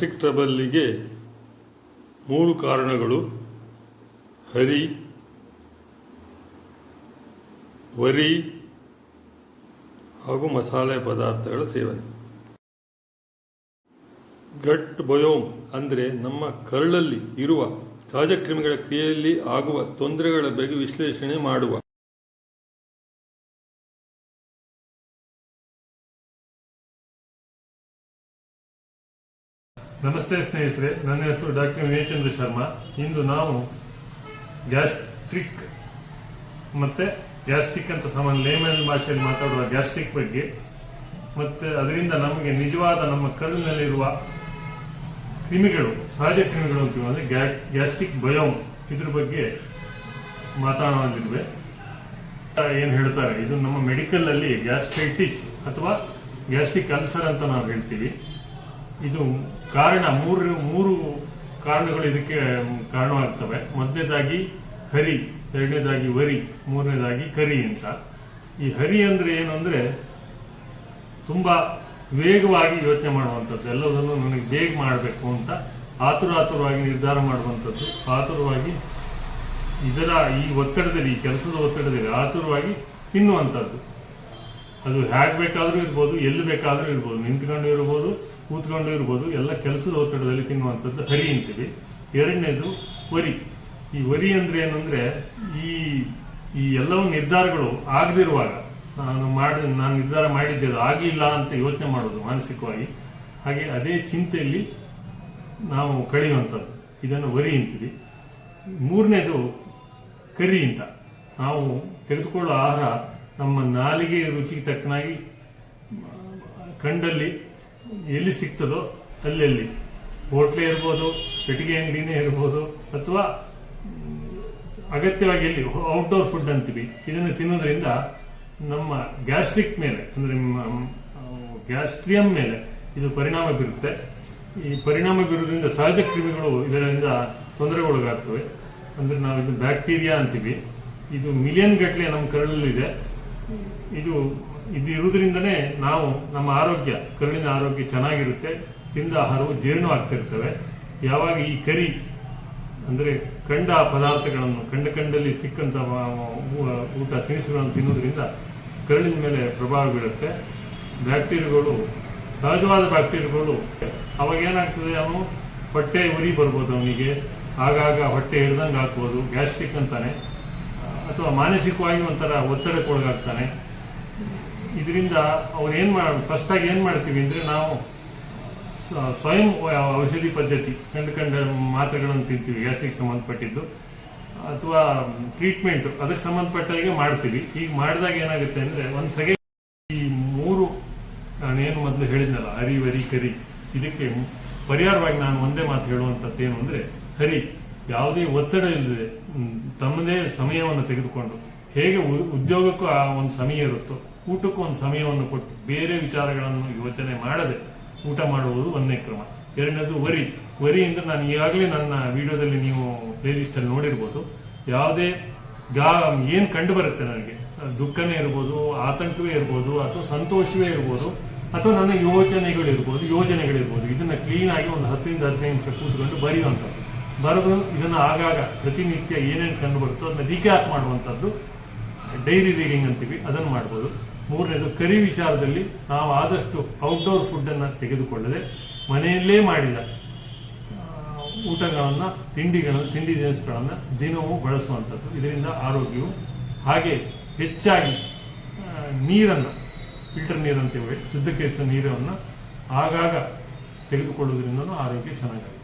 Gastric ಟ್ರಬಲ್ಲಿಗೆ 3 ಕಾರಣಗಳು: ಹರಿ, worry ಹಾಗೂ ಮಸಾಲೆ ಪದಾರ್ಥಗಳ ಸೇವನೆ. ಗಟ್ ಬಯೋಮ್ ಅಂದರೆ ನಮ್ಮ ಕರಳಲ್ಲಿ ಇರುವ ಸಹಜ ಕ್ರಿಮಿಗಳ ಕ್ರಿಯೆಯಲ್ಲಿ ಆಗುವ ತೊಂದರೆಗಳ ಬಗ್ಗೆ ವಿಶ್ಲೇಷಣೆ ಮಾಡುವ. ನಮಸ್ತೆ ಸ್ನೇಹಿತರೆ, ನನ್ನ ಹೆಸರು ಡಾಕ್ಟರ್ ವಿನಯಚಂದ್ರ ಶರ್ಮಾ. ಇಂದು ನಾವು ಗ್ಯಾಸ್ಟ್ರಿಕ್ ಮತ್ತು ಗ್ಯಾಸ್ಟ್ರಿಕ್ ಅಂತ ಸಾಮಾನ್ಯ ಲೇಮನ್ ಭಾಷೆಯಲ್ಲಿ ಮಾತಾಡುವ ಗ್ಯಾಸ್ಟ್ರಿಕ್ ಬಗ್ಗೆ ಮತ್ತು ಅದರಿಂದ ನಮಗೆ ನಿಜವಾದ ನಮ್ಮ ಕರುಳಿನಲ್ಲಿರುವ ಕ್ರಿಮಿಗಳು, ಸಹಜ ಕ್ರಿಮಿಗಳು ಅಂತೀವಿ, ಅಂದರೆ ಗ್ಯಾಸ್ಟ್ರಿಕ್ ಬಯೋಮ್, ಇದ್ರ ಬಗ್ಗೆ ಮಾತಾಡೋದಿರುವೆ. ಏನು ಹೇಳ್ತಾರೆ, ಇದು ನಮ್ಮ ಮೆಡಿಕಲಲ್ಲಿ ಗ್ಯಾಸ್ಟ್ರೈಟಿಸ್ ಅಥವಾ ಗ್ಯಾಸ್ಟ್ರಿಕ್ ಅಲ್ಸರ್ ಅಂತ ನಾವು ಹೇಳ್ತೀವಿ. ಇದು ಕಾರಣ ಮೂರು ಕಾರಣಗಳು ಇದಕ್ಕೆ ಕಾರಣವಾಗ್ತವೆ. ಮೊದಲನೇದಾಗಿ ಹರಿ, ಎರಡನೇದಾಗಿ ವರಿ, ಮೂರನೇದಾಗಿ ಕರಿ ಅಂತ. ಈ ಹರಿ ಅಂದರೆ ಏನು ಅಂದರೆ ತುಂಬ ವೇಗವಾಗಿ ಯೋಚನೆ ಮಾಡುವಂಥದ್ದು, ಎಲ್ಲದನ್ನು ನನಗೆ ಬೇಗ ಮಾಡಬೇಕು ಅಂತ ಆತುರವಾಗಿ ನಿರ್ಧಾರ ಮಾಡುವಂಥದ್ದು, ಆತುರವಾಗಿ ಈ ಒತ್ತಡದಲ್ಲಿ, ಈ ಕೆಲಸದ ಒತ್ತಡದಲ್ಲಿ ಆತುರವಾಗಿ ತಿನ್ನುವಂಥದ್ದು. ಅದು ಹೇಗೆ ಬೇಕಾದರೂ ಇರ್ಬೋದು, ಎಲ್ಲಿ ಬೇಕಾದರೂ ಇರ್ಬೋದು, ನಿಂತ್ಕೊಂಡು ಇರ್ಬೋದು, ಕೂತ್ಕೊಂಡು ಇರ್ಬೋದು, ಎಲ್ಲ ಕೆಲಸದ ಒತ್ತಡದಲ್ಲಿ ತಿನ್ನುವಂಥದ್ದು ಹರಿ ಅಂತೀವಿ. ಎರಡನೇದು ವರಿ. ಈ ವರಿ ಅಂದರೆ ಏನಂದರೆ ಈ ಎಲ್ಲವೂ ನಿರ್ಧಾರಗಳು ಆಗದಿರುವಾಗ, ನಾನು ನಿರ್ಧಾರ ಮಾಡಿದ್ದೆ ಅದು ಆಗಲಿಲ್ಲ ಅಂತ ಯೋಚನೆ ಮಾಡೋದು ಮಾನಸಿಕವಾಗಿ, ಹಾಗೆ ಅದೇ ಚಿಂತೆಯಲ್ಲಿ ನಾವು ಕಳೆಯುವಂಥದ್ದು, ಇದನ್ನು ವರಿ ಅಂತೀವಿ. ಮೂರನೇದು ಕರಿ ಅಂತ. ನಾವು ತೆಗೆದುಕೊಳ್ಳೋ ಆಹಾರ ನಮ್ಮ ನಾಲಿಗೆ ರುಚಿಗೆ ತಕ್ಕನಾಗಿ ಕಂಡಲ್ಲಿ ಎಲ್ಲಿ ಸಿಗ್ತದೋ ಅಲ್ಲೆಲ್ಲಿ, ಹೋಟ್ಲೇ ಇರ್ಬೋದು, ಪೆಟ್ಟಿಗೆ ಅಂಗಡಿನೇ ಇರ್ಬೋದು, ಅಥವಾ ಅಗತ್ಯವಾಗಿ ಎಲ್ಲಿ ಔಟ್ಡೋರ್ ಫುಡ್ ಅಂತೀವಿ, ಇದನ್ನು ತಿನ್ನೋದ್ರಿಂದ ನಮ್ಮ ಗ್ಯಾಸ್ಟ್ರಿಕ್ ಮೇಲೆ, ಅಂದರೆ ಗ್ಯಾಸ್ಟ್ರಿಯಂ ಮೇಲೆ ಇದು ಪರಿಣಾಮ ಬೀರುತ್ತೆ. ಈ ಪರಿಣಾಮ ಬೀರೋದ್ರಿಂದ ಸಹಜ ಕ್ರಿಮಿಗಳು ಇದರಿಂದ ತೊಂದರೆಗೊಳಗಾಗ್ತವೆ. ಅಂದರೆ ನಾವು ಇದು ಬ್ಯಾಕ್ಟೀರಿಯಾ ಅಂತೀವಿ. ಇದು ಮಿಲಿಯನ್ ಗಟ್ಟಲೆ ನಮ್ಮ ಕರಳಲ್ಲಿದೆ. ಇದು ಇರುವುದರಿಂದನೇ ನಾವು ನಮ್ಮ ಆರೋಗ್ಯ, ಕರುಳಿನ ಆರೋಗ್ಯ ಚೆನ್ನಾಗಿರುತ್ತೆ. ತಿಂದ ಆಹಾರವು ಜೀರ್ಣವಾಗ್ತಿರ್ತವೆ. ಯಾವಾಗ ಈ ಕರಿ ಅಂದರೆ ಕಂಡ ಪದಾರ್ಥಗಳನ್ನು, ಕಂಡಲ್ಲಿ ಸಿಕ್ಕಂಥ ಊಟ ತಿನಿಸುಗಳನ್ನು ತಿನ್ನೋದ್ರಿಂದ ಕರುಳಿನ ಮೇಲೆ ಪ್ರಭಾವ ಬೀಳುತ್ತೆ. ಬ್ಯಾಕ್ಟೀರಿಯಾಗಳು, ಸಹಜವಾದ ಬ್ಯಾಕ್ಟೀರಿಯಾಗಳು, ಅವಾಗ ಏನಾಗ್ತದೆ, ಅವನು ಹೊಟ್ಟೆ ಉರಿ ಬರ್ಬೋದು, ಅವನಿಗೆ ಆಗಾಗ ಹೊಟ್ಟೆ ಹಿಡ್ದಂಗೆ ಹಾಕ್ಬೋದು, ಗ್ಯಾಸ್ಟ್ರಿಕ್ ಅಂತಾನೆ, ಅಥವಾ ಮಾನಸಿಕವಾಗಿ ಒಂಥರ ಒತ್ತಡಕ್ಕೆ ಒಳಗಾಗ್ತಾನೆ. ಇದರಿಂದ ಫಸ್ಟಾಗಿ ಏನು ಮಾಡ್ತೀವಿ ಅಂದರೆ, ನಾವು ಸ್ವಯಂ ಔಷಧಿ ಪದ್ಧತಿ, ಕಂಡ ಮಾತ್ರೆಗಳನ್ನು ತಿಂತೀವಿ ಗ್ಯಾಸ್ಟ್ರಿಕ್ ಸಂಬಂಧಪಟ್ಟಿದ್ದು, ಅಥವಾ ಟ್ರೀಟ್ಮೆಂಟು ಅದಕ್ಕೆ ಸಂಬಂಧಪಟ್ಟಾಗೆ ಮಾಡ್ತೀವಿ. ಈಗ ಮಾಡಿದಾಗ ಏನಾಗುತ್ತೆ ಅಂದರೆ, ಒಂದು ಸಗೆ ಈ ಮೂರು ನಾನೇನು ಮೊದಲು ಹೇಳಿದ್ನಲ್ಲ, ಹರಿ, ವರಿ, ಕರಿ, ಇದಕ್ಕೆ ಪರಿಹಾರವಾಗಿ ನಾನು ಒಂದೇ ಮಾತು ಹೇಳುವಂಥದ್ದು ಏನು ಅಂದರೆ, ಹರಿ, ಯಾವುದೇ ಒತ್ತಡ ಇಲ್ಲದೆ ತಮ್ಮದೇ ಸಮಯವನ್ನು ತೆಗೆದುಕೊಂಡು, ಹೇಗೆ ಉದ್ಯೋಗಕ್ಕೂ ಒಂದು ಸಮಯ ಇರುತ್ತೋ ಊಟಕ್ಕೂ ಒಂದು ಸಮಯವನ್ನು ಕೊಟ್ಟು ಬೇರೆ ವಿಚಾರಗಳನ್ನು ಯೋಚನೆ ಮಾಡದೆ ಊಟ ಮಾಡುವುದು ಒಂದನೇ ಕ್ರಮ. ಎರಡನೇದು ವರಿ ಅಂದರೆ, ನಾನು ಈಗಾಗಲೇ ನನ್ನ ವಿಡಿಯೋದಲ್ಲಿ ನೀವು ಪ್ಲೇಲಿಸ್ಟಲ್ಲಿ ನೋಡಿರ್ಬೋದು, ಯಾವುದೇ ಏನು ಕಂಡು ಬರುತ್ತೆ ನನಗೆ, ದುಃಖನೇ ಇರ್ಬೋದು, ಆತಂಕವೇ ಇರ್ಬೋದು, ಅಥವಾ ಸಂತೋಷವೇ ಇರ್ಬೋದು, ಅಥವಾ ನನ್ನ ಯೋಜನೆಗಳಿರ್ಬೋದು, ಇದನ್ನು ಕ್ಲೀನಾಗಿ ಒಂದು 10ರಿಂದ 15 ನಿಮಿಷ ಕೂತ್ಕೊಂಡು ಬರೆಯುವಂಥದ್ದು. ಬರೆದು ಇದನ್ನು ಆಗಾಗ ಪ್ರತಿನಿತ್ಯ ಏನೇನು ಕಂಡು ಬರುತ್ತೋ ಅದನ್ನ ರೀಕ್ಯಾಪ್ ಮಾಡುವಂಥದ್ದು, ಡೈರಿ ರೀಡಿಂಗ್ ಅಂತೀವಿ, ಅದನ್ನು ಮಾಡ್ಬೋದು. ಮೂರನೇದು ಕರಿ ವಿಚಾರದಲ್ಲಿ, ನಾವು ಆದಷ್ಟು ಔಟ್ಡೋರ್ ಫುಡ್ಡನ್ನು ತೆಗೆದುಕೊಳ್ಳದೆ ಮನೆಯಲ್ಲೇ ಮಾಡಿದ ಊಟಗಳನ್ನು, ತಿಂಡಿ ತಿನಿಸುಗಳನ್ನು ದಿನವೂ ಬಳಸುವಂಥದ್ದು. ಇದರಿಂದ ಆರೋಗ್ಯವು, ಹಾಗೆ ಹೆಚ್ಚಾಗಿ ನೀರನ್ನು, ಫಿಲ್ಟರ್ ನೀರು ಅಂತೀವಿ, ಶುದ್ಧೀಕರಿಸಿದ ನೀರನ್ನು ಆಗಾಗ ತೆಗೆದುಕೊಳ್ಳುವುದರಿಂದ ಆರೋಗ್ಯ ಚೆನ್ನಾಗಿದೆ.